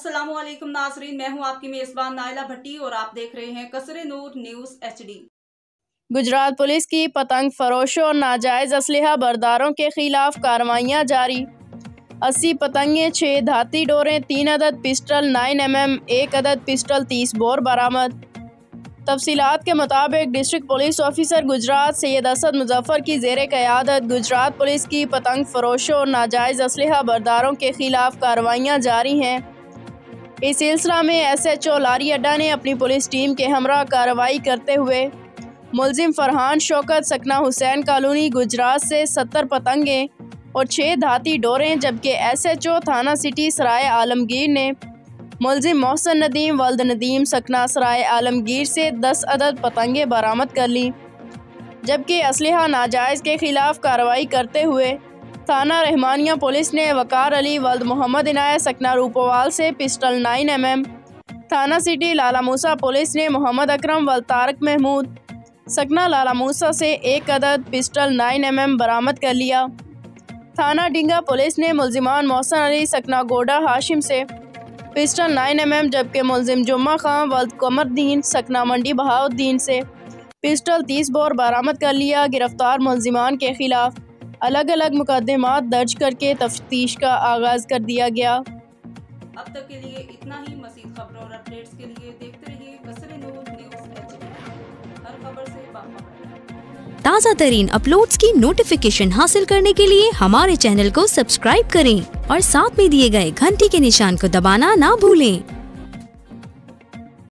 अस्सलामुअलैकुम नाजरीन, मैं हूं आपकी मेज़बान नाइला भट्टी और आप देख रहे हैं कसरे नूर न्यूज़ HD। गुजरात पुलिस की पतंग फरोशों और नाजायज़ असलहा बरदारों के खिलाफ कार्रवाइयाँ जारी। 80 पतंगें, 6 धाती डोरें, 3 अदद पिस्टल 9mm, 1 अदद पिस्टल 30 बोर बरामद। तफसीलात के मुताबिक district police officer Gujarat Syed Asad Muzaffar की ज़ेर क़यादत गुजरात पुलिस की पतंग फरोशों और नाजायज़ असलहा बरदारों के खिलाफ कार्रवाइयाँ जारी हैं। इस सिलसिला में SHO लारी अड्डा ने अपनी पुलिस टीम के हमरा कार्रवाई करते हुए मुलजिम फरहान शौकत सकना हुसैन कॉलोनी गुजरात से 70 पतंगें और 6 धाती डोरें, जबकि SHO थाना सिटी सराय आलमगीर ने मुलजिम मोहसन नदीम वल्द नदीम सकना सराय आलमगीर से 10 अदद पतंगें बरामद कर लीं। जबकि असलहा नाजायज़ के खिलाफ कार्रवाई करते हुए थाना रहमानिया पुलिस ने वकार अली वल्द मोहम्मद इनायत सकना रूपोवाल से पिस्टल 9mm, थाना सिटी लाला मूसा पुलिस ने मोहम्मद अकरम वल्द तारक महमूद सकना लाला मूसा से 1 अदद पिस्टल 9mm बरामद कर लिया। थाना डिंगा पुलिस ने मुलजिमान मोहसन अली सकना गोडा हाशिम से पिस्टल 9mm, जबकि मुलजिम जुम्मा खां वल्द कमरदीन सकना मंडी बहाउद्दीन से पिस्टल 30 बोर बरामद कर लिया। गिरफ्तार मुलजिमान के खिलाफ अलग अलग मुकदमात दर्ज करके तफ्तीश का आगाज़ कर दिया गया। अब तक के लिए इतना ही। मज़ीद खबरों और अपडेट्स के लिए देखते रहिए कसरे नूर न्यूज़ HD। हर खबर से बाखबर। ताज़ा तरीन अपलोड्स की नोटिफिकेशन हासिल करने के लिए हमारे चैनल को सब्सक्राइब करें और साथ में दिए गए घंटी के निशान को दबाना ना भूलें।